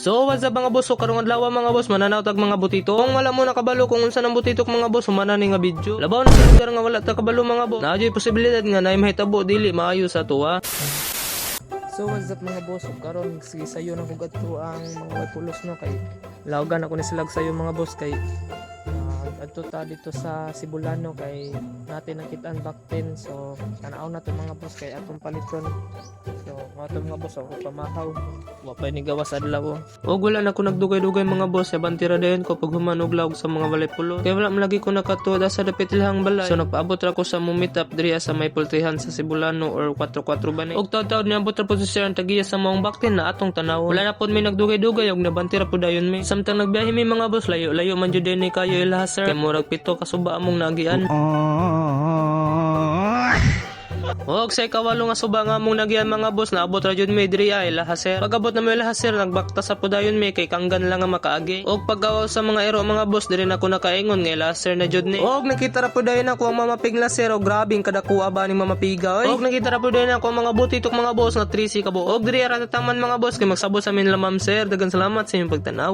So what's up mga boss, so karong adlaw mga boss mananaw tag mga butito. Kung wala mo nakabalo kung unsa nang butitok mga boss, humana ni nga video. Labaw na sa lugar nga wala ta kabalo mga boss. Naadyoy posibilidad nga naay mahitabo dili maayo sa tuwa. So what's up mga boss, karon sige sayo na hugat to ang mga pulos no kay lawagan ako ni silag sayo mga boss kay adto ta dito sa Sibulano kay natin nakitaan back 10, so tanaw na to mga boss kay atong palitron. So mga boss ako pamahaw wapay ni gawas adlaw og wala na ko nagdugay-dugay mga boss sa bantira dayon ko pag humanog lawg sa mga balay pulo kay wala malagi ko nakatuod sa dapit ilhang balay. So nagpaabot ra ko sa meet up diri sa may pultrihan sa Sibulano or 44 ba ni og taud-taud niabot ra po sa ang tagiya sa mga back 10 na atong tanaw. Wala na pod may nagdugay-dugay og nabantira po dayon mi samtang nagbiyahe mi mga boss layo-layo man jud ni kayo ilahas kay murag pito kasuba among nagian. Og say kawalo nga suba nga among nagian mga boss, naabot ra jud mi diri ay lahaser. Pagabot na may lahaser nagbakta sa pudayon mi kay kanggan lang nga makaagi. Og paggawa sa mga ero mga boss diri na ko nakaingon nga laser na jud ni. Og nakita ra pudayon ako ang mamapig laser og grabing kadakuha ba ning mamapiga oy. Og nakita ra pudayon ako mga butitok mga boss nga 3C kabo. Og diri ra tataman mga boss kay magsabot sa amin lamam sir. Dagan salamat sa inyong pagtanaw.